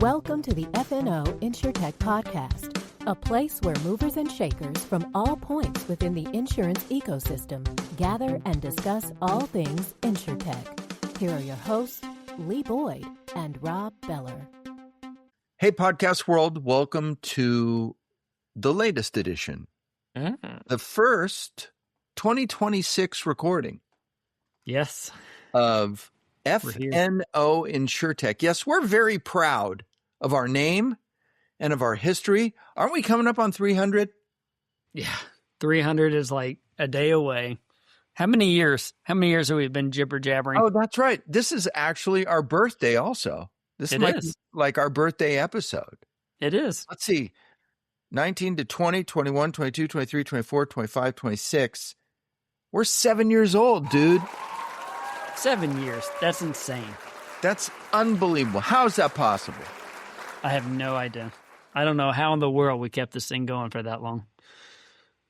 Welcome to the FNO InsureTech podcast, a place where movers and shakers from all points within the insurance ecosystem gather and discuss all things InsureTech. Here are your hosts, Lee Boyd and Rob Beller. Hey, podcast world, welcome to the latest edition, the first 2026 recording. Yes. Of FNO InsureTech. Yes, we're very proud of our name and of our history. Aren't we coming up on 300? Yeah, 300 is like a day away. How many years have we been jibber jabbering? Oh, that's right. This is actually our birthday also. This might be like our birthday episode. It is. Let's see. 19 to 20, 21, 22, 23, 24, 25, 26. We're 7 years old, dude. 7 years. That's insane. That's unbelievable. How is that possible? I have no idea. I don't know how in the world we kept this thing going for that long.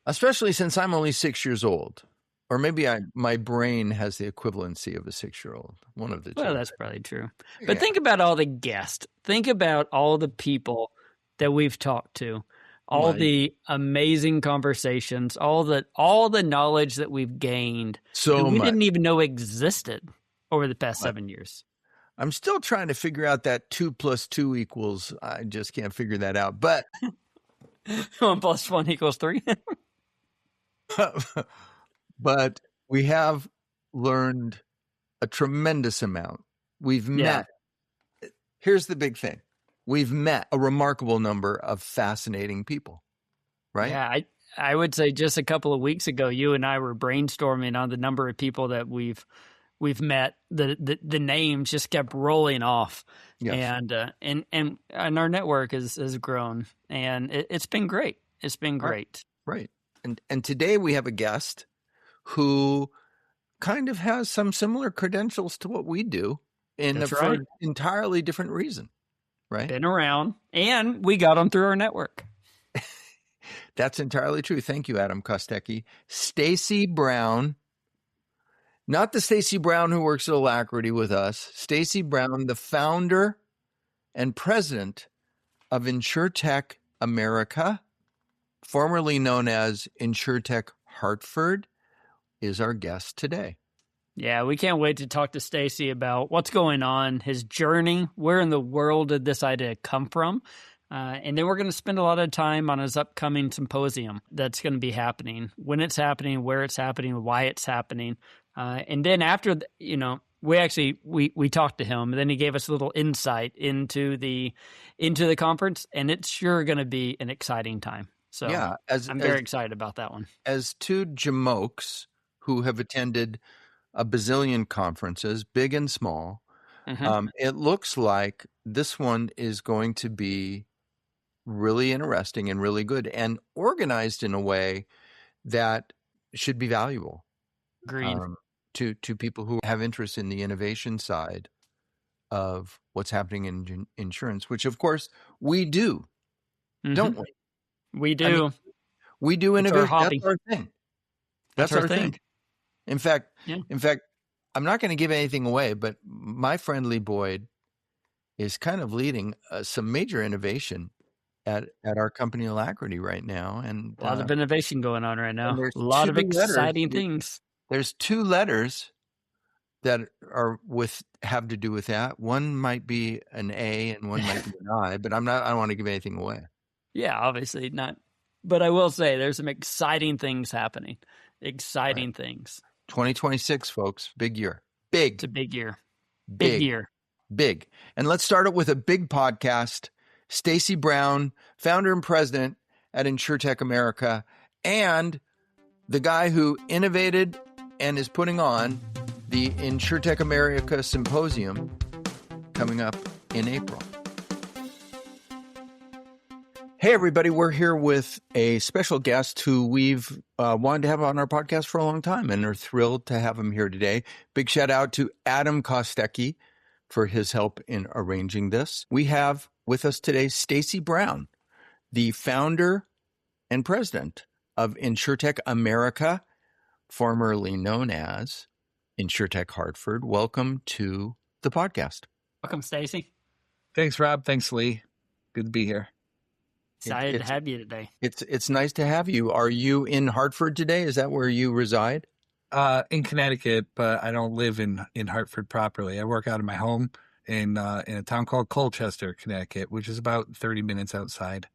Especially since I'm only 6 years old. Or maybe my brain has the equivalency of a 6-year-old. One of the two. Well, that's probably true. But think about all the guests. Think about all the people that we've talked to. All the amazing conversations, all the knowledge that we've gained that we didn't even know existed over the past 7 years. I'm still trying to figure out that 2 + 2 equals. I just can't figure that out. But 1 + 1 = 3. But we have learned a tremendous amount. We've met. Here's the big thing. We've met a remarkable number of fascinating people, right? Yeah, I would say just a couple of weeks ago, you and I were brainstorming on the number of people that we've met. The names just kept rolling off, and our network has grown, and it's been great. It's been great, right? And today we have a guest who kind of has some similar credentials to what we do, for an entirely different reason. Right? Been around, and we got them through our network. That's entirely true. Thank you, Adam Kostecki. Stacey Brown, not the Stacey Brown who works at Alacrity with us. Stacey Brown, the founder and president of InsureTech America, formerly known as InsureTech Hartford, is our guest today. Yeah, we can't wait to talk to Stacey about what's going on, his journey, where in the world did this idea come from, and then we're going to spend a lot of time on his upcoming symposium that's going to be happening, when it's happening, where it's happening, why it's happening, and then after, we talked to him, and then he gave us a little insight into the conference, and it's sure going to be an exciting time. So yeah, I'm very excited about that one. As two jamokes who have attended a bazillion conferences, big and small. It looks like this one is going to be really interesting and really good and organized in a way that should be valuable. Agreed. To people who have interest in the innovation side of what's happening in insurance, which of course we do, don't we? We do. We do innovation. That's our thing. That's our thing. In fact, I'm not going to give anything away, but my friend Lee Boyd is kind of leading some major innovation at our company Alacrity right now, and a lot of innovation going on right now. A lot of exciting things. There's 2 letters that have to do with that. One might be an A, and one might be an I, but I don't want to give anything away. Yeah, obviously not. But I will say there's some exciting things happening. Exciting things. 2026, folks. Big year. Big. It's a big year. Big year. Big. And let's start it with a big podcast. Stacey Brown, founder and president at InsureTech America, and the guy who innovated and is putting on the InsureTech America Symposium coming up in April. Hey, everybody. We're here with a special guest who we've wanted to have on our podcast for a long time and are thrilled to have him here today. Big shout out to Adam Kostecki for his help in arranging this. We have with us today Stacey Brown, the founder and president of InsureTech America, formerly known as InsureTech Hartford. Welcome to the podcast. Welcome, Stacey. Thanks, Rob. Thanks, Lee. Good to be here. Excited to have you today. It's nice to have you. Are you in Hartford today? Is that where you reside? In Connecticut, but I don't live in Hartford properly. I work out of my home in a town called Colchester, Connecticut, which is about 30 minutes outside.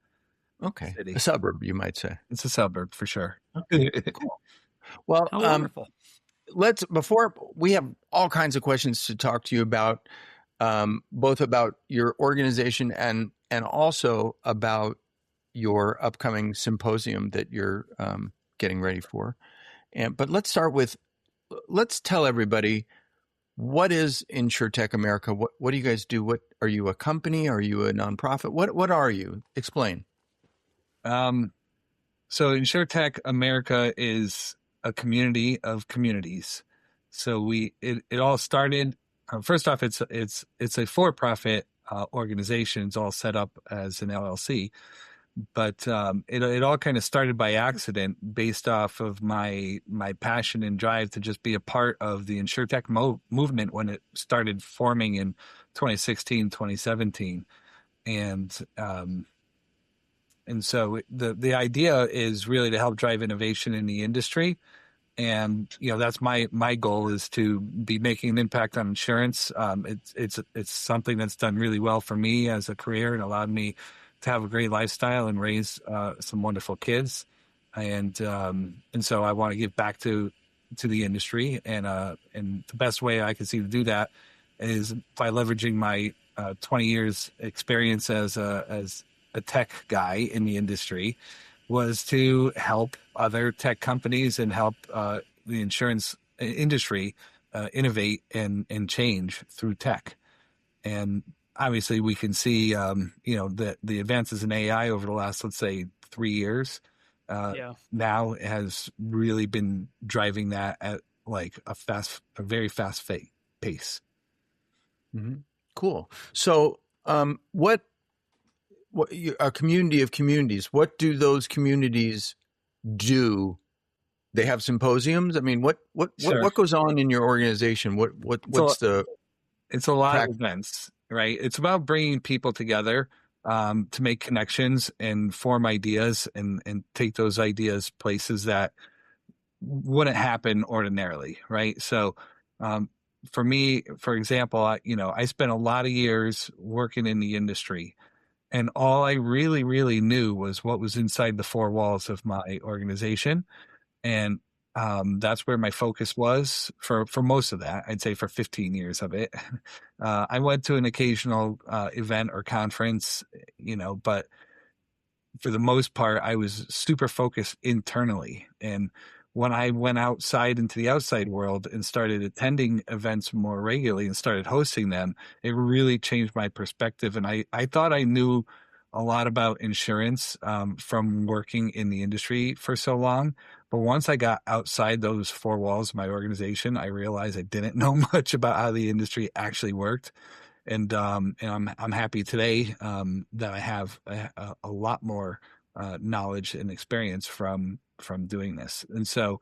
Okay, City. a suburb, you might say. It's a suburb for sure. Cool. Well, How wonderful. before we have all kinds of questions to talk to you about, both about your organization and also about your upcoming symposium that you're getting ready for. But let's tell everybody, what is InsureTech America? What do you guys do? What are you, a company? Are you a nonprofit? What are you? Explain. So InsureTech America is a community of communities. So it all started. First off, it's a for-profit organization. It's all set up as an LLC, but it all kind of started by accident, based off of my passion and drive to just be a part of the InsureTech movement when it started forming in 2016, 2017, and so the idea is really to help drive innovation in the industry. And, that's my goal, is to be making an impact on insurance. It's something that's done really well for me as a career and allowed me to have a great lifestyle and raise some wonderful kids. And so I want to give back to the industry. And the best way I can see to do that is by leveraging my 20 years experience as a tech guy in the industry, was to help other tech companies and help the insurance industry innovate and change through tech. And obviously we can see, the advances in AI over the last, let's say, 3 years, now has really been driving that at like a very fast pace. Mm-hmm. Cool. So what a community of communities, what do those communities do? They have symposiums. I mean, what goes on in your organization? It's a lot of events, right? It's about bringing people together to make connections and form ideas and take those ideas places that wouldn't happen ordinarily, right? So for me, for example, I spent a lot of years working in the industry. And all I really, really knew was what was inside the four walls of my organization. And that's where my focus was for most of that. I'd say for 15 years of it. I went to an occasional event or conference, but for the most part, I was super focused internally. And when I went outside into the outside world and started attending events more regularly and started hosting them, it really changed my perspective. And I thought I knew a lot about insurance from working in the industry for so long. But once I got outside those four walls of my organization, I realized I didn't know much about how the industry actually worked. And I'm happy today that I have a lot more knowledge and experience from doing this. And so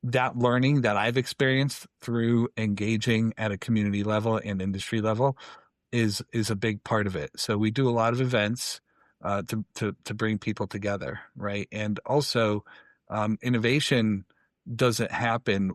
that learning that I've experienced through engaging at a community level and industry level is a big part of it. So we do a lot of events to bring people together, right? And also innovation doesn't happen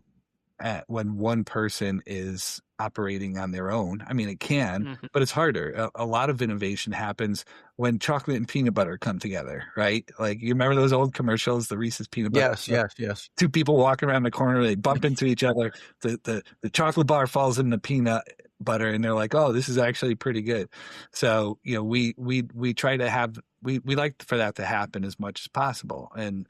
when one person is operating on their own. I mean, it can, but it's harder. A lot of innovation happens when chocolate and peanut butter come together, right? Like, you remember those old commercials, the Reese's peanut butter? Yes. Two people walking around the corner, they bump into each other. The chocolate bar falls in the peanut butter, and they're like, "Oh, this is actually pretty good." So, we try to have we like for that to happen as much as possible, and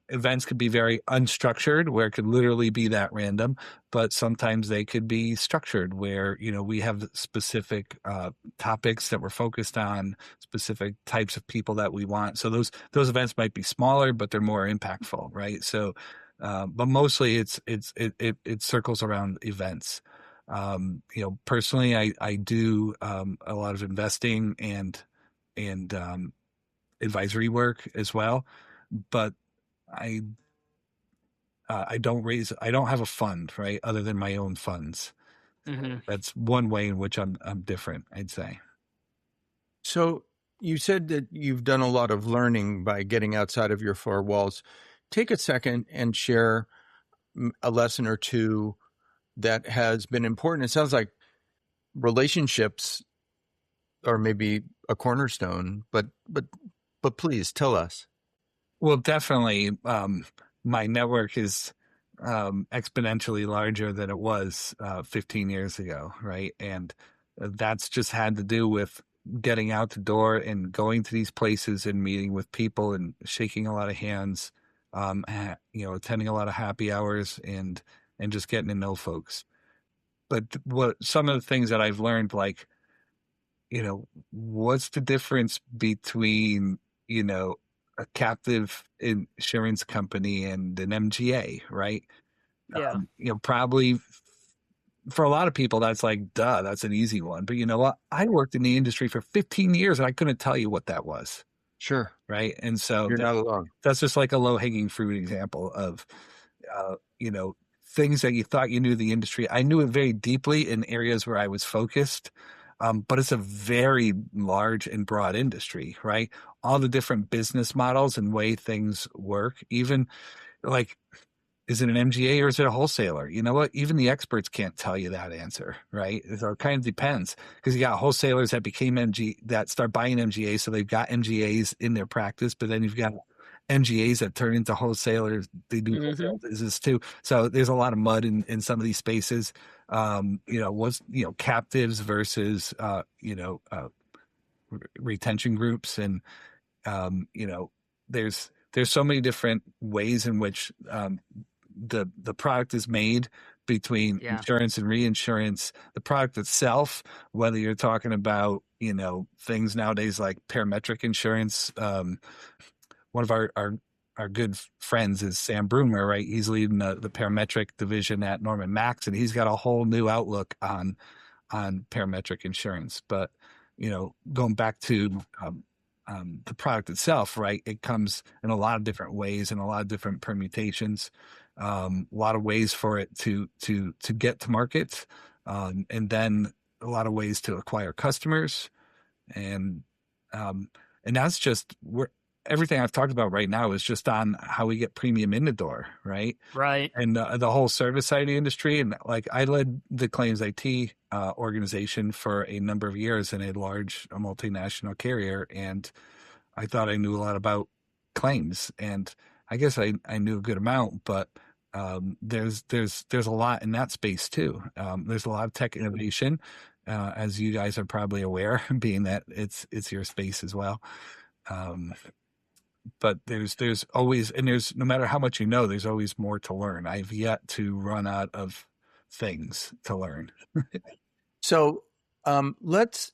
events could be very unstructured, where it could literally be that random, but sometimes they could be structured where, we have specific topics that we're focused on, specific types of people that we want. So those events might be smaller, but they're more impactful, right? So, but mostly it circles around events. Personally, I do a lot of investing and advisory work as well, but I don't have a fund, right, other than my own funds. Mm-hmm. That's one way in which I'm different, I'd say. So you said that you've done a lot of learning by getting outside of your four walls. Take a second and share a lesson or two that has been important. It sounds like relationships are maybe a cornerstone, but please tell us. Well, definitely, my network is exponentially larger than it was 15 years ago, right? And that's just had to do with getting out the door and going to these places and meeting with people and shaking a lot of hands, attending a lot of happy hours and just getting to know folks. But what some of the things that I've learned, like, what's the difference between, a captive insurance company and an MGA, right? Yeah. Probably for a lot of people, that's like, duh, that's an easy one. But you know what? I worked in the industry for 15 years and I couldn't tell you what that was. Sure. Right. And so you're not alone. That's just like a low hanging fruit example of, things that you thought you knew the industry. I knew it very deeply in areas where I was focused. But it's a very large and broad industry, right? All the different business models and way things work, even like, is it an MGA or is it a wholesaler? You know what? Even the experts can't tell you that answer, right? So it kind of depends, because you got wholesalers that that start buying MGAs, so they've got MGAs in their practice, but then you've got MGAs that turn into wholesalers. They do wholesale business too. So there's a lot of mud in some of these spaces. Captives versus retention groups, and there's so many different ways in which the product is made between insurance and reinsurance. The product itself, whether you're talking about things nowadays like parametric insurance. One of our good friends is Sam Broomer, right? He's leading the parametric division at Norman Max, and he's got a whole new outlook on parametric insurance. But going back to the product itself, right? It comes in a lot of different ways and a lot of different permutations. A lot of ways for it to get to market, and then a lot of ways to acquire customers, and that's just everything I've talked about right now is just on how we get premium in the door, right? Right. And the whole service side of the industry. And like, I led the claims IT organization for a number of years in a large multinational carrier. And I thought I knew a lot about claims, and I guess I knew a good amount, but there's a lot in that space too. There's a lot of tech innovation, as you guys are probably aware, being that it's your space as well. But there's always, and there's, no matter how much you know, there's always more to learn. I've yet to run out of things to learn. So let's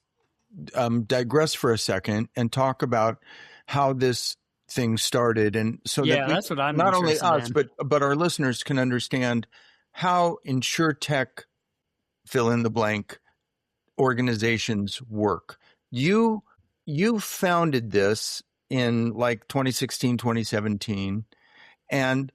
digress for a second and talk about how this thing started, and so that's what I'm not only us in. but our listeners can understand how InsureTech fill in the blank organizations work. You founded this in like 2016, 2017. And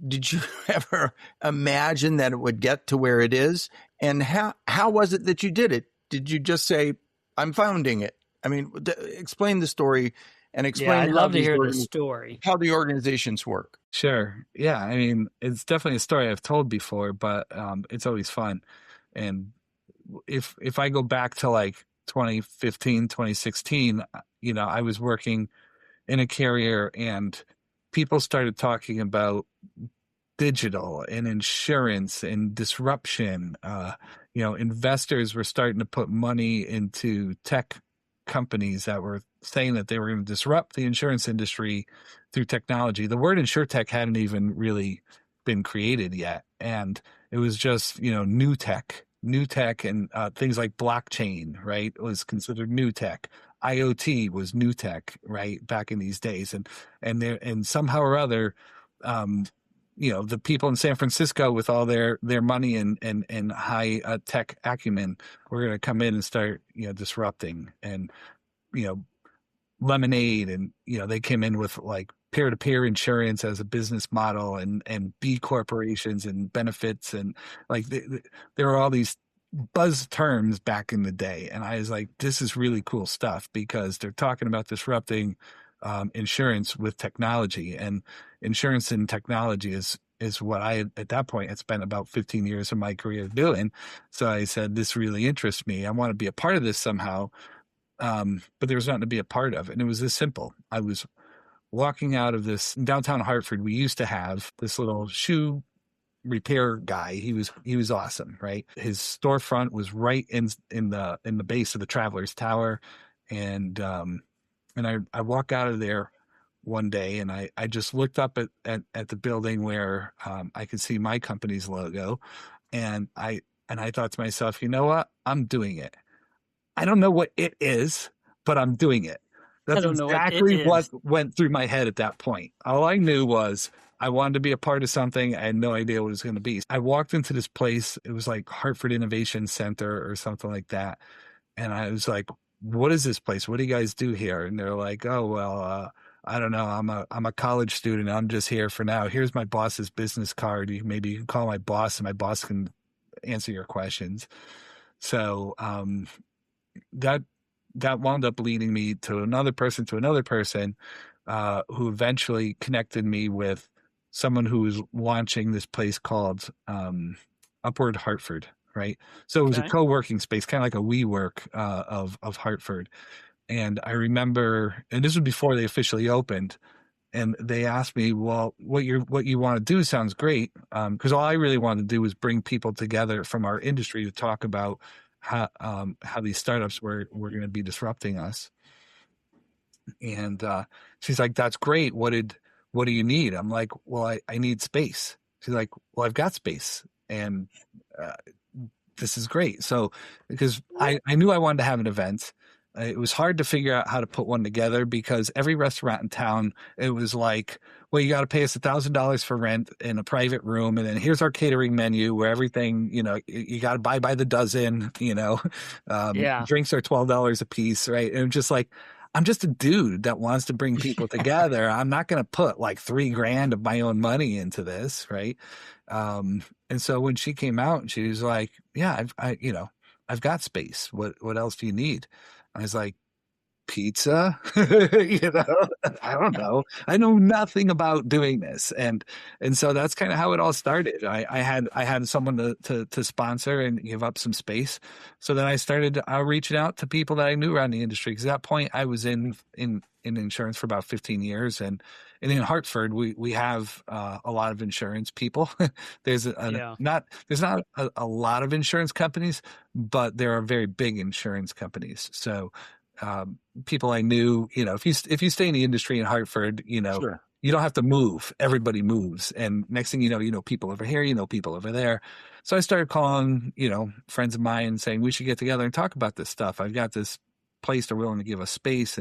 did you ever imagine that it would get to where it is? And how was it that you did it? Did you just say, I'm founding it? I mean, explain the story and explain I'd love to hear the story. How the organizations work. Sure. Yeah. I mean, it's definitely a story I've told before, but it's always fun. And if I go back to like 2015, 2016, I was working in a carrier and people started talking about digital and insurance and disruption. Investors were starting to put money into tech companies that were saying that they were going to disrupt the insurance industry through technology. The word InsureTech hadn't even really been created yet. And it was just, new tech and things like blockchain, right, was considered new tech. IoT was new tech, right, back in these days. And somehow or other, the people in San Francisco with all their money and high tech acumen were going to come in and start, disrupting. And, Lemonade, and, they came in with like peer-to-peer insurance as a business model, and B corporations and benefits. And like there were all these, buzz terms back in the day. And I was like, this is really cool stuff because they're talking about disrupting insurance with technology, and insurance and technology is what I, at that point, had spent about 15 years of my career doing. So I said, this really interests me. I want to be a part of this somehow. But there was nothing to be a part of. And it was this simple. I was walking out of this downtown Hartford. We used to have this little shoe repair guy. He was awesome, right? His storefront was right in the base of the Travelers Tower. And I walk out of there one day, and I just looked up at the building where I could see my company's logo, and I thought to myself, you know what? I'm doing it. I don't know what it is, but I'm doing it. That's exactly what went through my head at that point. All I knew was I wanted to be a part of something. I had no idea what it was going to be. I walked into this place. It was like Hartford Innovation Center or something like that. And I was like, what is this place? What do you guys do here? And they're like, oh, well, I don't know. I'm a college student. I'm just here for now. Here's my boss's business card. Maybe you can call my boss, and my boss can answer your questions. So that wound up leading me to another person, who eventually connected me with someone who was launching this place called Upward Hartford, right? So it was a co-working space, kind of like a WeWork of Hartford. And I remember, and this was before they officially opened, and they asked me, well, what you want to do sounds great. Because all I really wanted to do was bring people together from our industry to talk about how these startups were going to be disrupting us. And she's like, that's great. What do you need? I'm like, well, I need space. She's like, well, I've got space, and this is great. So because I knew I wanted to have an event. It was hard to figure out how to put one together because every restaurant in town, it was like, well, you got to pay us $1,000 for rent in a private room. And then here's our catering menu where everything, you got to buy by the dozen, drinks are $12 a piece. Right. And just like, I'm just a dude that wants to bring people together. I'm not going to put like $3,000 of my own money into this. Right. And so when she came out and she was like, yeah, I've got space. What else do you need? I was like, pizza, I don't know. I know nothing about doing this. And so that's kind of how it all started. I had someone to sponsor and give up some space. So then I started reaching out to people that I knew around the industry. Because at that point I was in insurance for about 15 years. And in Hartford, we have a lot of insurance people. There's not a lot of insurance companies, but there are very big insurance companies. So people I knew, if you stay in the industry in Hartford, sure, you don't have to move. Everybody moves. And next thing you know people over here, people over there. So I started calling, friends of mine and saying, we should get together and talk about this stuff. I've got this place they're willing to give us space.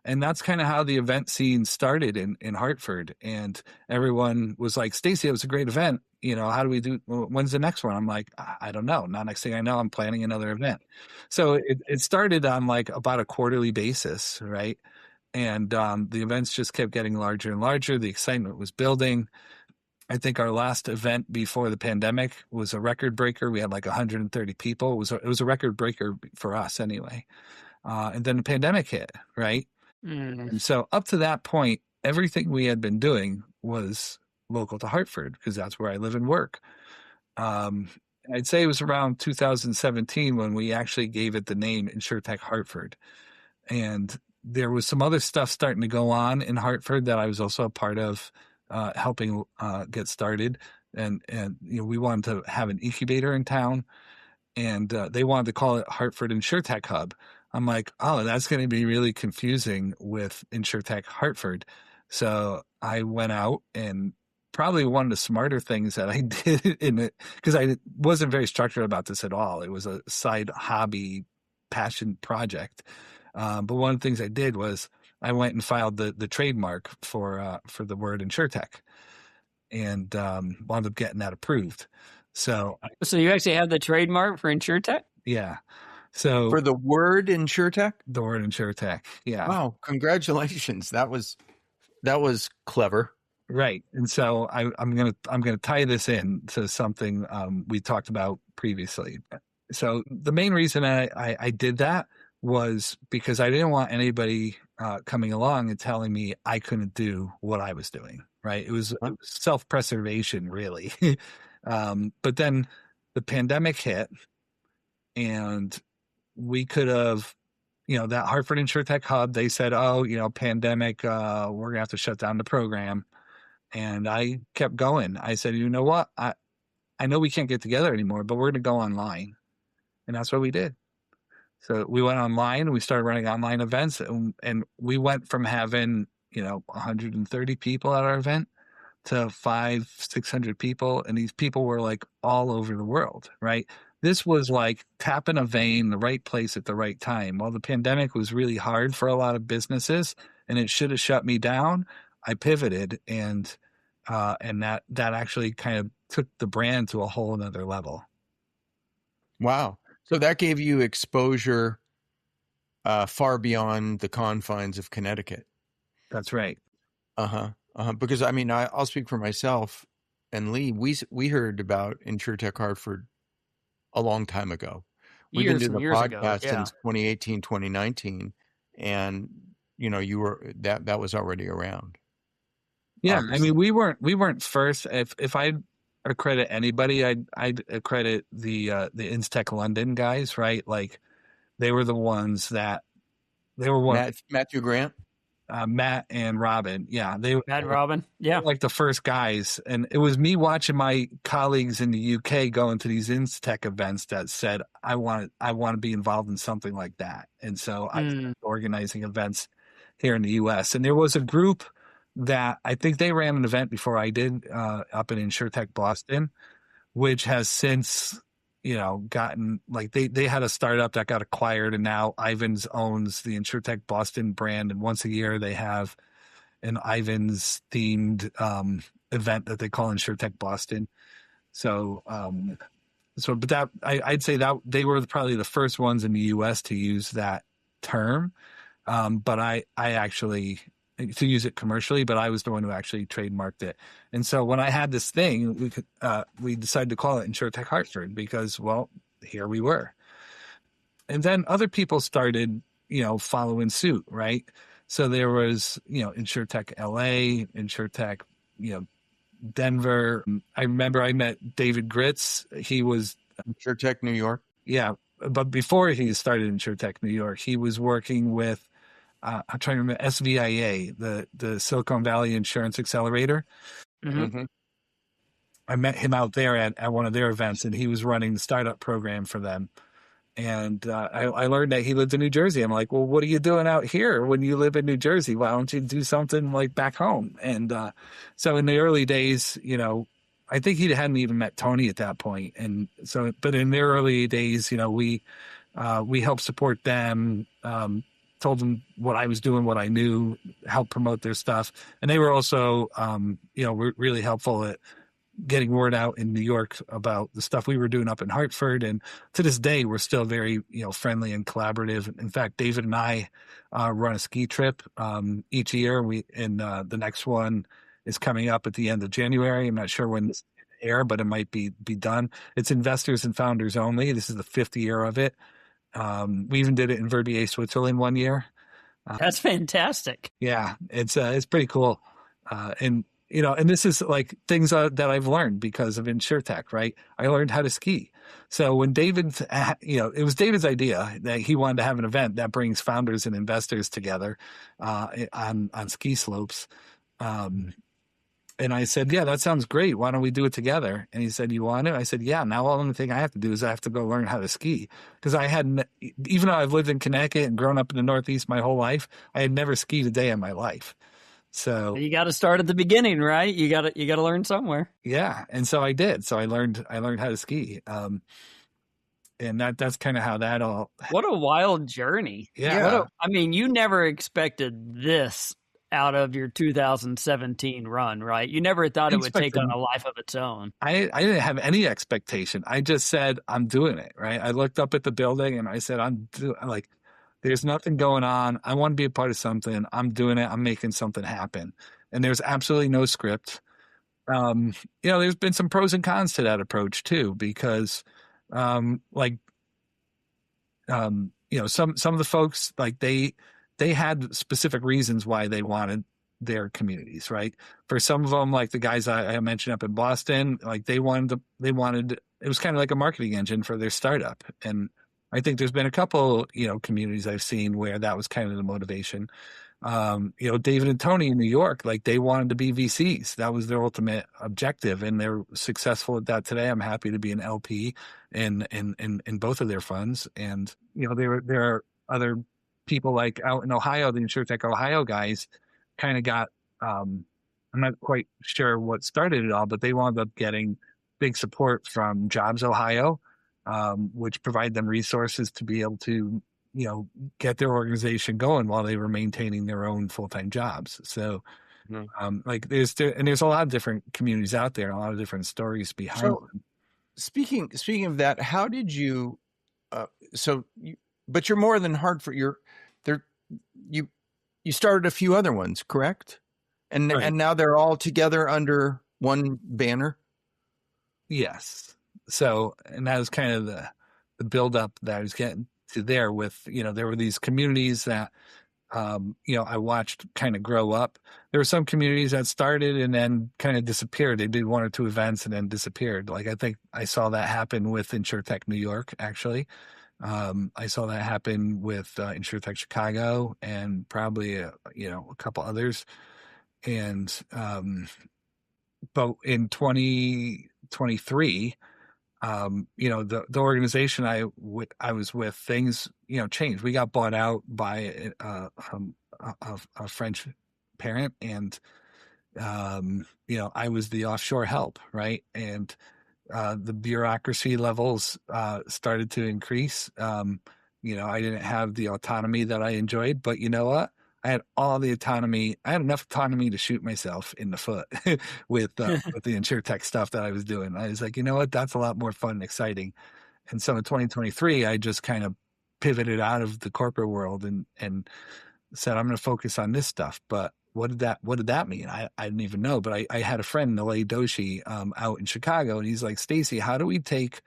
And that's kind of how the event scene started in Hartford. And everyone was like, Stacey, it was a great event. How do we do? When's the next one? I'm like, I don't know. Now, next thing I know, I'm planning another event. So it started on like about a quarterly basis, right? And the events just kept getting larger and larger. The excitement was building. I think our last event before the pandemic was a record breaker. We had like 130 people. It was a record breaker for us anyway. And then the pandemic hit, right? And so up to that point, everything we had been doing was local to Hartford because that's where I live and work. I'd say it was around 2017 when we actually gave it the name InsureTech Hartford. And there was some other stuff starting to go on in Hartford that I was also a part of helping get started. And we wanted to have an incubator in town, and they wanted to call it Hartford InsureTech Hub. I'm like, oh, that's going to be really confusing with InsureTech Hartford. So I went out, and probably one of the smarter things that I did in it, because I wasn't very structured about this at all. It was a side hobby passion project. But one of the things I did was I went and filed the trademark for the word InsureTech, and wound up getting that approved. So you actually have the trademark for InsureTech? Yeah. So for the word InsureTech? The word InsureTech. Yeah. Wow. Congratulations. That was clever. Right. And so I'm going to tie this in to something we talked about previously. So the main reason I did that was because I didn't want anybody coming along and telling me I couldn't do what I was doing. Right? It was self-preservation, really. But then the pandemic hit, and we could have, that Hartford InsurTech hub. They said, "Oh, pandemic. We're gonna have to shut down the program." And I kept going. I said, "You know what? I know we can't get together anymore, but we're going to go online." And that's what we did. So we went online, we started running online events, and we went from having, 130 people at our event to 500-600 people. And these people were like all over the world, right? This was like tapping a vein, the right place at the right time. While the pandemic was really hard for a lot of businesses and it should have shut me down, I pivoted, and that actually kind of took the brand to a whole another level. Wow. So that gave you exposure far beyond the confines of Connecticut. That's right. Because I'll speak for myself and Lee. We heard about InsureTech Hartford a long time ago. We've been doing the podcast since 2018, 2019, and you were that was already around. Yeah, obviously. I mean, we weren't first. If I accredit anybody, I'd accredit the InsureTech London guys, right? Like they were the ones that they were Matthew Grant, Matt and Robin. Yeah, Matt and Robin. Yeah, like the first guys, and it was me watching my colleagues in the UK going to these InsureTech events that said, I want to be involved in something like that, and so I started organizing events here in the US. And there was a group that I think they ran an event before I did up in InsureTech Boston, which has since, gotten like they had a startup that got acquired, and now Ivans owns the InsureTech Boston brand. And once a year they have an Ivans themed event that they call InsureTech Boston. So, but that I'd say that they were probably the first ones in the US to use that term. But I actually to use it commercially, but I was the one who actually trademarked it. And so when I had this thing, we decided to call it InsureTech Hartford because, well, here we were. And then other people started, following suit, right? So there was, InsureTech LA, InsureTech, Denver. I remember I met David Gritz. He was InsureTech New York. Yeah. But before he started InsureTech New York, he was working with, I'm trying to remember, SVIA, the Silicon Valley Insurance Accelerator. Mm-hmm. I met him out there at one of their events, and he was running the startup program for them. And I learned that he lived in New Jersey. I'm like, well, what are you doing out here when you live in New Jersey? Why don't you do something like back home? And so in the early days, I think he hadn't even met Tony at that point. And so, but in their early days, we helped support them, told them what I was doing, what I knew, helped promote their stuff. And they were also, really helpful at getting word out in New York about the stuff we were doing up in Hartford. And to this day, we're still very, friendly and collaborative. In fact, David and I run a ski trip each year. The next one is coming up at the end of January. I'm not sure when it's air, but it might be done. It's investors and founders only. This is the 5th year of it. We even did it in Verbier, Switzerland one year. That's fantastic. Yeah, it's pretty cool. And this is like things that I've learned because of InsureTech, right? I learned how to ski. So when David, it was David's idea that he wanted to have an event that brings founders and investors together on ski slopes. And I said, yeah, that sounds great. Why don't we do it together? And he said, you want it? I said, yeah. Now all the only thing I have to do is I have to go learn how to ski. Because even though I've lived in Connecticut and grown up in the Northeast my whole life, I had never skied a day in my life. So you got to start at the beginning, right? You got to learn somewhere. Yeah. And so I did. So I learned how to ski. And that's kind of how that all. What a wild journey. Yeah. You never expected this out of your 2017 run, right? You never thought it would take on a life of its own. I didn't have any expectation. I just said, I'm doing it, right? I looked up at the building and I said, there's nothing going on. I want to be a part of something. I'm doing it. I'm making something happen. And there's absolutely no script. There's been some pros and cons to that approach too, because some of the folks, like they had specific reasons why they wanted their communities, right? For some of them, like the guys I mentioned up in Boston, like they wanted, it was kind of like a marketing engine for their startup. And I think there's been a couple, communities I've seen where that was kind of the motivation. David and Tony in New York, like they wanted to be VCs. That was their ultimate objective, and they're successful at that today. I'm happy to be an LP in both of their funds. And, there are other people like out in Ohio, the InsureTech Ohio guys kind of got, I'm not quite sure what started it all, but they wound up getting big support from Jobs Ohio, which provide them resources to be able to, get their organization going while they were maintaining their own full-time jobs. So, there's a lot of different communities out there, a lot of different stories behind them. Speaking of that, how did you? But you're more than Hartford. You started a few other ones, correct? And Right. And now they're all together under one banner. Yes. So, and that was kind of the buildup that I was getting to there with, there were these communities that, I watched kind of grow up. There were some communities that started and then kind of disappeared. They did one or two events and then disappeared. Like I think I saw that happen with InsureTech New York, actually. I saw that happen with InsureTech Chicago and probably, a couple others. And, but in 2023, the organization I was with, things, changed. We got bought out by a French parent, and, I was the offshore help, right? And the bureaucracy levels started to increase. I didn't have the autonomy that I enjoyed, but you know what? I had all the autonomy. I had enough autonomy to shoot myself in the foot with the InsureTech stuff that I was doing. I was like, you know what? That's a lot more fun and exciting. And so in 2023, I just kind of pivoted out of the corporate world and said, I'm going to focus on this stuff. But what did that mean? I didn't even know. But I had a friend, Nalay Doshi, out in Chicago, and he's like, Stacey, how do we take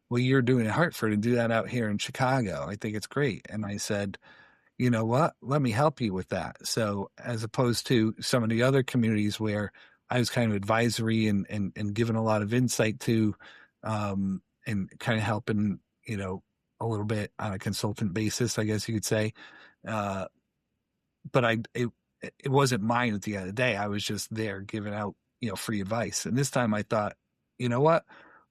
what you're doing in Hartford and do that out here in Chicago? I think it's great. And I said, you know what? Let me help you with that. So as opposed to some of the other communities where I was kind of advisory and given a lot of insight to, and kind of helping, a little bit on a consultant basis, I guess you could say. But it wasn't mine at the end of the day. I was just there giving out, free advice. And this time I thought, you know what?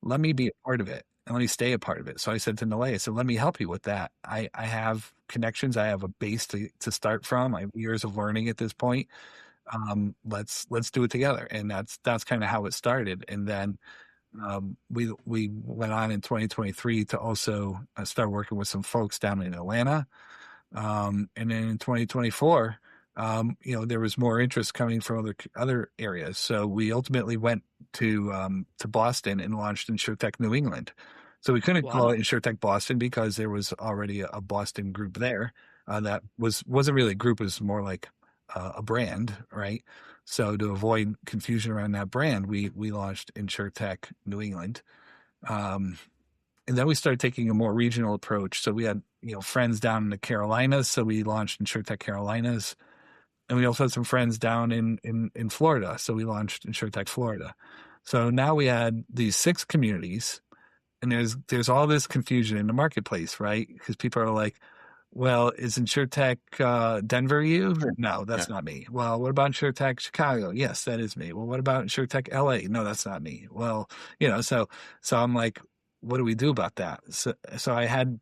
Let me be a part of it. And let me stay a part of it. So I said to Nalay, I said, let me help you with that. I have connections. I have a base to start from. I have years of learning at this point. Let's do it together. And that's kind of how it started. And then we went on in 2023 to also start working with some folks down in Atlanta. And then in 2024, there was more interest coming from other areas. So we ultimately went to Boston and launched InsureTech New England. So we couldn't call it InsureTech Boston because there was already a Boston group there. That wasn't really a group; it was more like a brand, right? So to avoid confusion around that brand, we launched InsureTech New England. And then we started taking a more regional approach. So we had, friends down in the Carolinas. So we launched InsureTech Carolinas. And we also had some friends down in Florida. So we launched InsureTech Florida. So now we had these 6 communities, and there's all this confusion in the marketplace, right? Because people are like, well, is InsureTech Denver you? No, that's not me. Well, what about InsureTech Chicago? Yes, that is me. Well, what about InsureTech LA? No, that's not me. Well, so I'm like, what do we do about that? So I had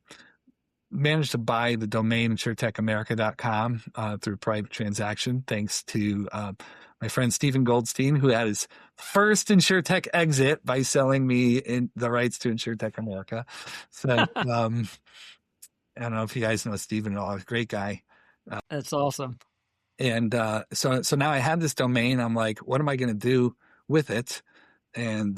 managed to buy the domain InsureTechAmerica.com through private transaction, thanks to my friend Stephen Goldstein, who had his first InsureTech exit by selling me the rights to InsureTech America. So I don't know if you guys know Stephen at all. He's a great guy. That's awesome. And so now I had this domain. I'm like, what am I going to do with it? And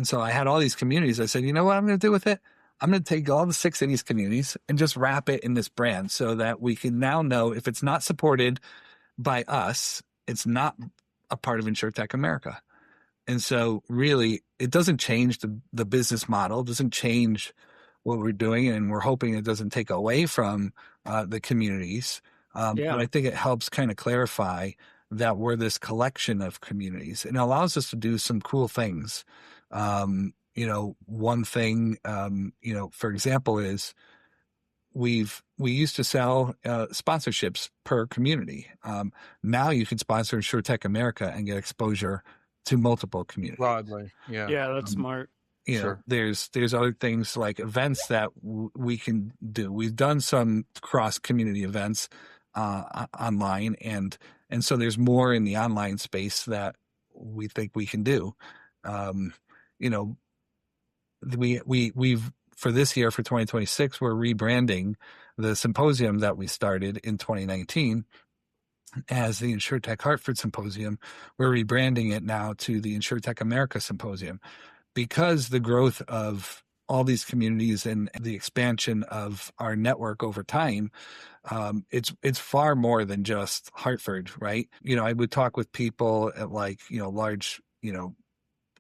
so I had all these communities. I said, you know what I'm going to do with it? I'm going to take all the 6 of these communities and just wrap it in this brand so that we can now know if it's not supported by us, it's not a part of InsureTech America. And so really, it doesn't change the business model. It doesn't change what we're doing, and we're hoping it doesn't take away from the communities. But I think it helps kind of clarify that we're this collection of communities, and it allows us to do some cool things. One thing, for example, is we used to sell sponsorships per community. Now you can sponsor InsureTech America and get exposure to multiple communities. Broadly, yeah. Yeah, that's smart. Sure. There's other things like events that we can do. We've done some cross community events online, and so there's more in the online space that we think we can do. We've for this year, for 2026, we're rebranding the symposium that we started in 2019 as the InsureTech Hartford Symposium. We're rebranding it now to the InsureTech America Symposium, because the growth of all these communities and the expansion of our network over time, it's far more than just Hartford, right? I would talk with people at large,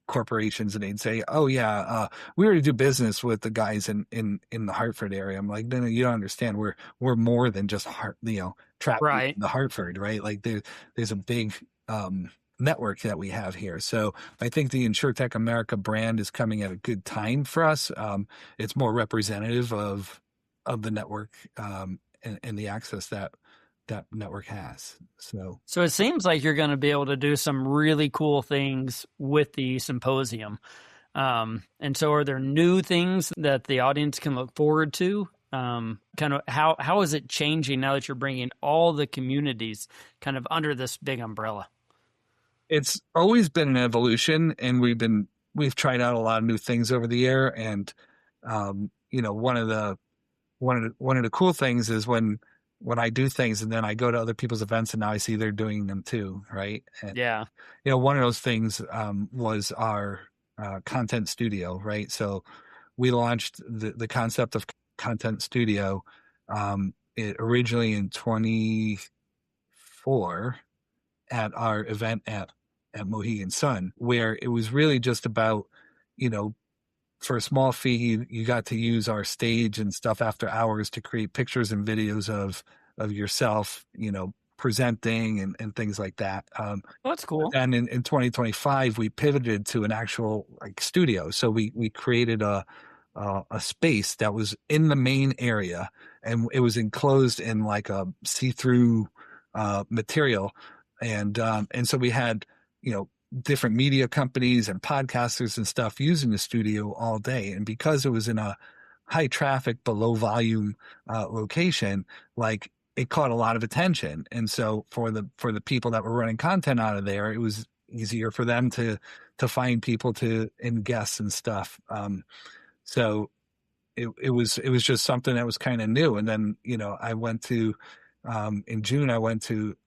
corporations, and they'd say, "Oh yeah, we already do business with the guys in the Hartford area." I'm like, "No, you don't understand. We're more than just trapped in the Hartford, right? Like there's a big network that we have here." So I think the InsureTech America brand is coming at a good time for us. It's more representative of the network and the access that network has. So it seems like you're going to be able to do some really cool things with the symposium. And so are there new things that the audience can look forward to? Kind of how is it changing now that you're bringing all the communities kind of under this big umbrella? It's always been an evolution, and we've tried out a lot of new things over the year. And one of the cool things is when I do things and then I go to other people's events and now I see they're doing them too, right? And, one of those things was our content studio, right? So we launched the concept of content studio originally in 2024 at our event at Mohegan Sun, where it was really just about, for a small fee, you got to use our stage and stuff after hours to create pictures and videos of yourself, presenting and things like that. That's cool. And in 2025, we pivoted to an actual studio. So we created a space that was in the main area, and it was enclosed in a see-through material. And so we had, different media companies and podcasters and stuff using the studio all day. And because it was in a high traffic but low volume location, it caught a lot of attention. And so for the people that were running content out of there, it was easier for them to find people and guests and stuff. So it was just something that was kind of new. And then, I went to in June,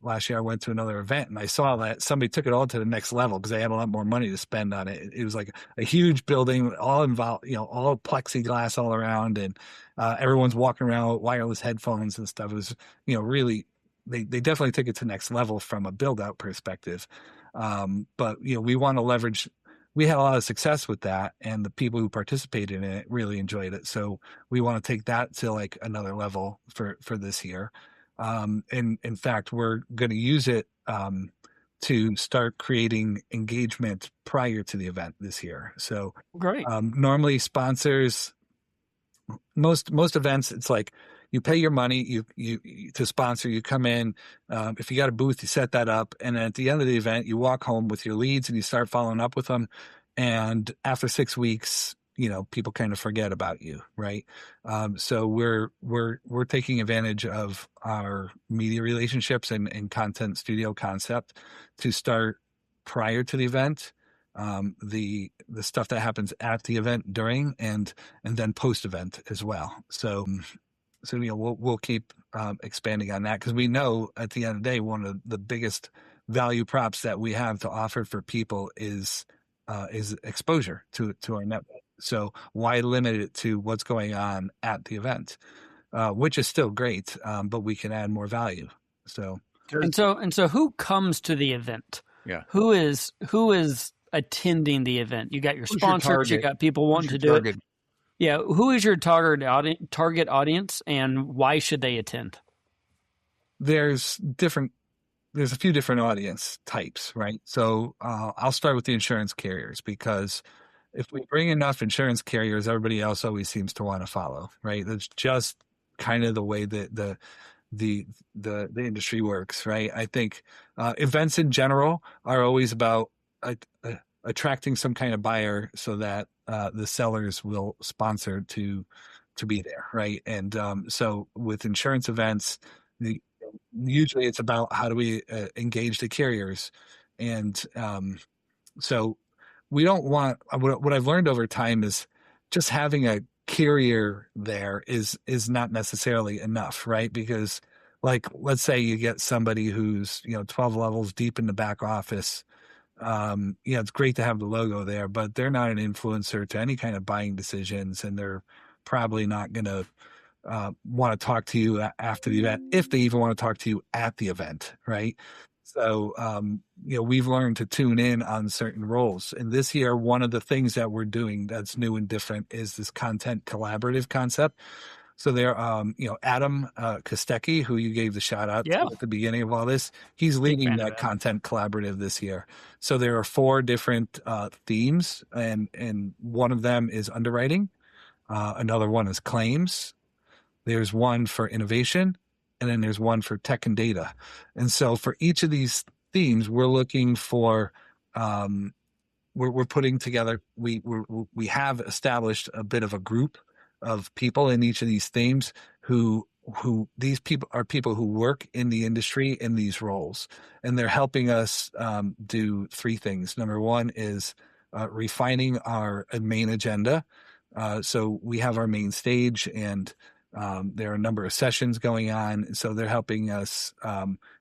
last year, I went to another event, and I saw that somebody took it all to the next level because they had a lot more money to spend on it. It was like a huge building, all involved, all plexiglass all around, and everyone's walking around with wireless headphones and stuff. It was, really, they definitely took it to the next level from a build out perspective. But we want to leverage. We had a lot of success with that, and the people who participated in it really enjoyed it. So we want to take that to another level for this year. And in fact, we're going to use it to start creating engagement prior to the event this year. So great. Normally sponsors, most events, it's you pay your money, you to sponsor, you come in. If you got a booth, you set that up. And at the end of the event, you walk home with your leads and you start following up with them. And after 6 weeks, people kind of forget about you, right? So we're taking advantage of our media relationships and content studio concept to start prior to the event, the stuff that happens at the event, during, and then post event as well. So we'll keep expanding on that, because we know at the end of the day, one of the biggest value props that we have to offer for people is exposure to our network. So why limit it to what's going on at the event, which is still great, but we can add more value. So who comes to the event? Yeah, who is attending the event? You got your sponsors, you got people wanting to do it. Yeah. Who is your target audience, and why should they attend? There's a few different audience types, right? So I'll start with the insurance carriers, because if we bring enough insurance carriers, everybody else always seems to want to follow, right? That's just kind of the way that the industry works, right? I think events in general are always about attracting some kind of buyer so that the sellers will sponsor to be there, right? And so with insurance events, usually it's about how do we engage the carriers, and so we don't want what I've learned over time is just having a carrier there is not necessarily enough, right? Because like, let's say you get somebody who's 12 levels deep in the back office. It's great to have the logo there, but they're not an influencer to any kind of buying decisions, and they're probably not going to want to talk to you after the event, if they even want to talk to you at the event, right? So, we've learned to tune in on certain roles. And this year, one of the things that we're doing that's new and different is this content collaborative concept. So there, Adam Kostecki, who you gave the shout out to at the beginning of all this, he's leading that content collaborative this year. So there are 4 different themes, and one of them is underwriting. Another one is claims. There's one for innovation, and then there's one for tech and data. And so for each of these themes, we're looking for, we're putting together, we have established a bit of a group of people in each of these themes who these people are people who work in the industry in these roles. And they're helping us do 3 things. Number 1 is refining our main agenda. So we have our main stage, and there are a number of sessions going on. So they're helping us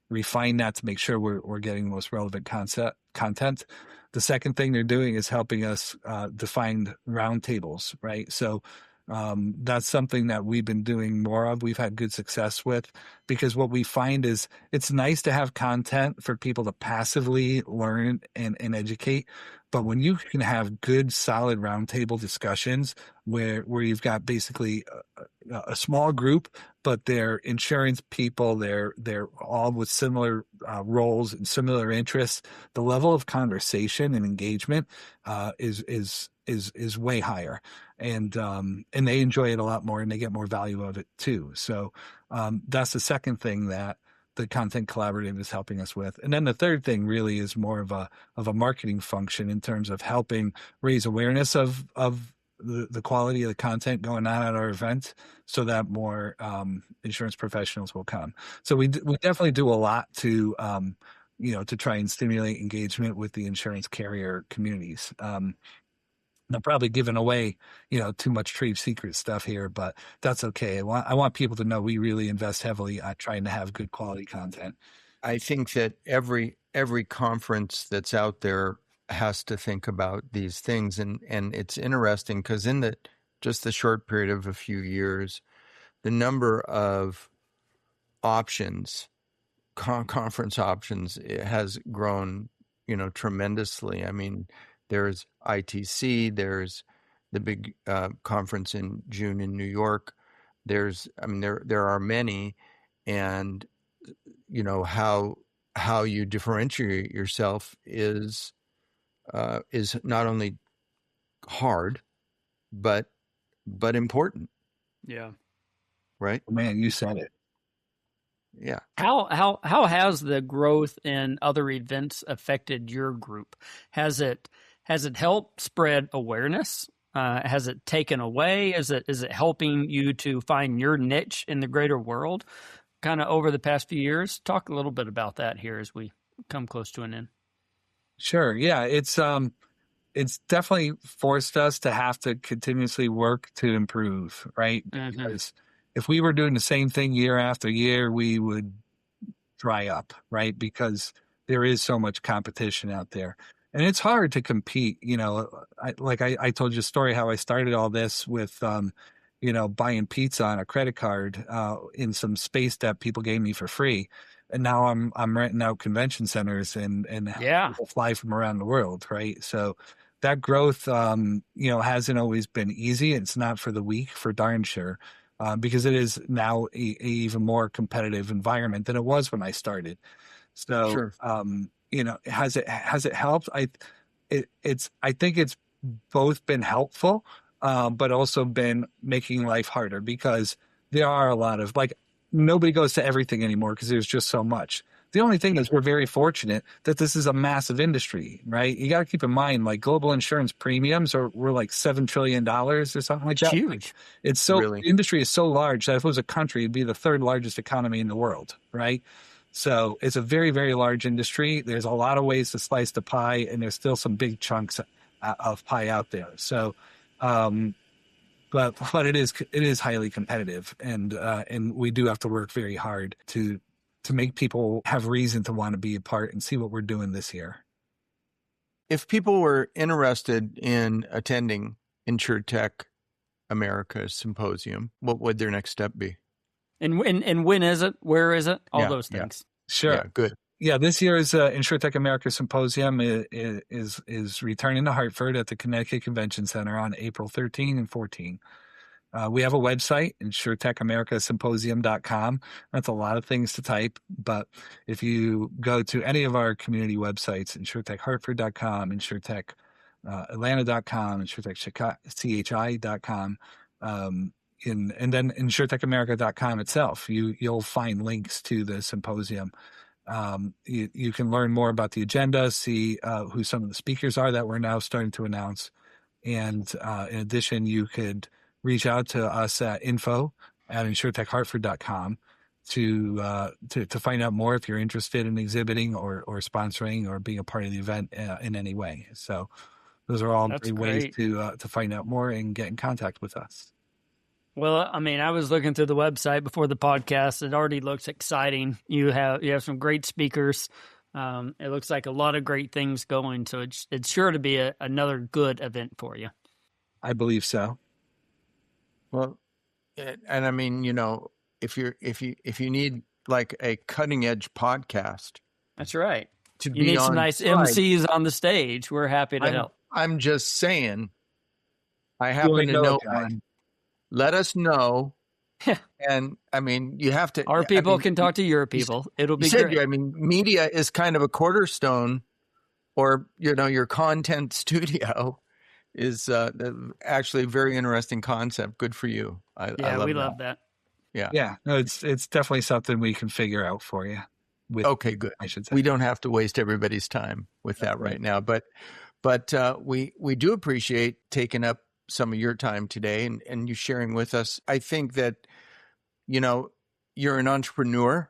refine that to make sure we're getting the most relevant content. The second thing they're doing is helping us define roundtables, right? So that's something that we've been doing more of. We've had good success with, because what we find is it's nice to have content for people to passively learn and educate. But when you can have good, solid roundtable discussions where you've got basically a small group, but they're insurance people, they're all with similar roles and similar interests, the level of conversation and engagement is way higher, and they enjoy it a lot more, and they get more value of it too. So that's the second thing that the content collaborative is helping us with. And then the third thing really is more of a marketing function in terms of helping raise awareness of the quality of the content going on at our event, so that more insurance professionals will come. So we definitely do a lot to to try and stimulate engagement with the insurance carrier communities. I'm probably giving away, too much trade secret stuff here, but that's okay. I want people to know we really invest heavily on trying to have good quality content. I think that every conference that's out there has to think about these things, and it's interesting because in just the short period of a few years, the number of options, conference options, has grown, tremendously. I mean, there's ITC, there's the big conference in June in New York. There are many, and how you differentiate yourself is not only hard, but important. Yeah. Right? Man, you said it. Yeah. How has the growth in other events affected your group? Has it helped spread awareness? Has it taken away? Is it helping you to find your niche in the greater world? Kind of over the past few years, talk a little bit about that here as we come close to an end. Sure. Yeah, it's definitely forced us to have to continuously work to improve, right? Mm-hmm. Because if we were doing the same thing year after year, we would dry up, right? Because there is so much competition out there. And it's hard to compete. I told you a story how I started all this with, buying pizza on a credit card in some space that people gave me for free. And now I'm renting out convention centers and people fly from around the world, right? So that growth, hasn't always been easy. It's not for the weak, for darn sure, because it is now a even more competitive environment than it was when I started. So, Sure. has it helped? I think it's both been helpful, but also been making life harder, because there are a lot of, like, nobody goes to everything anymore because there's just so much. The only thing is we're very fortunate that this is a massive industry, right? You got to keep in mind, like, global insurance premiums were like $7 trillion or something like It's that. huge. It's so, Really? the industry is so large that if it was a country, it'd be the third largest economy in the world, right? So it's a very, very large industry. There's a lot of ways to slice the pie, and there's still some big chunks of pie out there. So, but it is highly competitive, and we do have to work very hard to make people have reason to want to be a part and see what we're doing this year. If people were interested in attending InsureTech America Symposium, what would their next step be? And when is it? Where is it? All those things. Sure. Yeah, good. Yeah, this year's InsureTech America Symposium is returning to Hartford at the Connecticut Convention Center on April 13 and 14. We have a website, InsureTechAmericaSymposium.com. That's a lot of things to type, but if you go to any of our community websites, InsureTechHartford.com, InsureTechAtlanta.com, InsureTechCHI.com, and then InsureTechAmerica.com itself, you'll find links to the symposium. You can learn more about the agenda, see who some of the speakers are that we're now starting to announce. And in addition, you could reach out to us at info@InsureTechHartford.com to find out more if you're interested in exhibiting or sponsoring or being a part of the event in any way. So those are all great ways to find out more and get in contact with us. Well, I mean, I was looking through the website before the podcast. It already looks exciting. You have some great speakers. It looks like a lot of great things going. So it's sure to be another good event for you. I believe so. Well, and I mean, if you need like a cutting edge podcast, that's right. You need some nice MCs on the stage. We're happy to help. I'm just saying, I happen to know one. Let us know. And I mean, you have to. Our people can talk to your people. It'll be great. I mean, media is kind of a cornerstone, or your content studio is actually a very interesting concept. Good for you. I love that. Yeah. No, it's definitely something we can figure out for you. Okay, good. I should say we don't have to waste everybody's time with that right now, but we do appreciate taking up some of your time today and you sharing with us. I think that, you're an entrepreneur,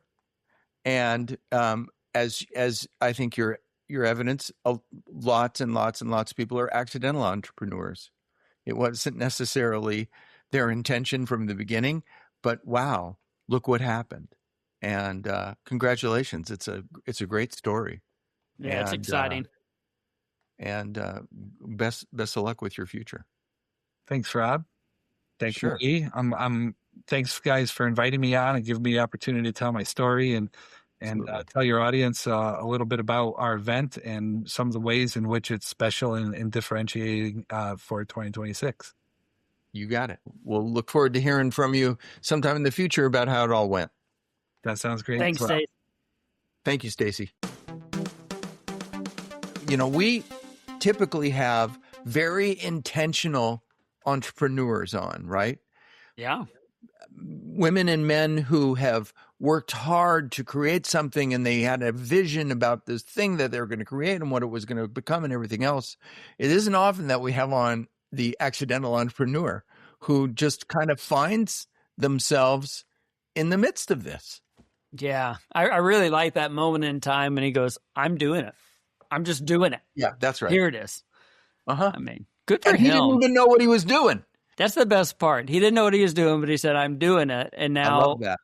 and as I think your evidence, lots and lots and lots of people are accidental entrepreneurs. It wasn't necessarily their intention from the beginning, but wow, look what happened. And congratulations. It's a great story. Yeah, it's exciting. And best of luck with your future. Thanks, Rob. Thanks, Lee. Thanks, guys, for inviting me on and giving me the opportunity to tell my story and tell your audience a little bit about our event and some of the ways in which it's special and differentiating for 2026. You got it. We'll look forward to hearing from you sometime in the future about how it all went. That sounds great. Thanks, Stacey. Thank you, Stacey. We typically have very intentional entrepreneurs on, right? Yeah. Women and men who have worked hard to create something, and they had a vision about this thing that they were going to create and what it was going to become and everything else. It isn't often that we have on the accidental entrepreneur who just kind of finds themselves in the midst of this. Yeah. I really like that moment in time when he goes, I'm doing it. I'm just doing it. Yeah, that's right. Here it is. I mean, good for him. He didn't even know what he was doing. That's the best part. He didn't know what he was doing, but he said, I'm doing it. And now, I love that.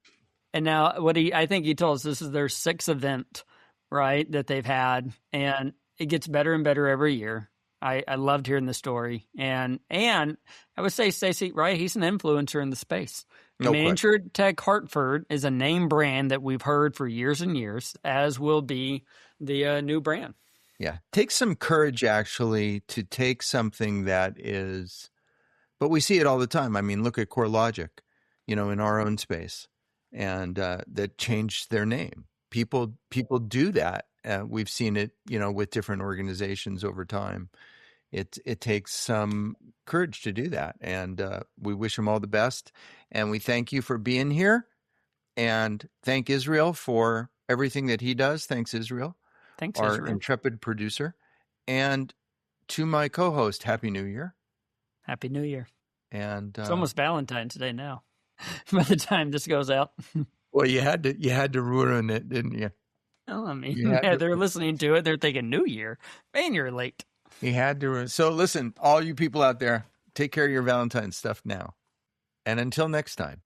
And now I think he told us this is their 6th event, right, that they've had. And it gets better and better every year. I loved hearing the story. And I would say, Stacey, right, he's an influencer in the space. No question. InsureTech Hartford is a name brand that we've heard for years and years, as will be the new brand. Yeah. Takes some courage actually to take something that is, but we see it all the time. I mean, look at CoreLogic, in our own space, and that changed their name. People do that. We've seen it, with different organizations over time. It takes some courage to do that, and we wish them all the best. And we thank you for being here, and thank Israel for everything that he does. Thanks, Israel. Thanks, Our Israel. intrepid producer. And to my co-host, Happy New Year. Happy New Year. And it's almost Valentine's Day now. By the time this goes out. Well, you had to ruin it, didn't you? Oh, I mean, they're listening to it. They're thinking New Year. Man, you're late. You had to. So listen, all you people out there, take care of your Valentine's stuff now. And until next time.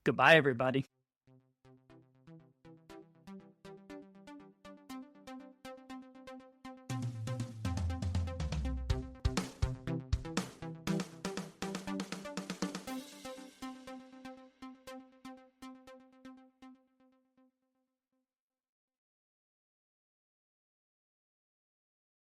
Goodbye, everybody.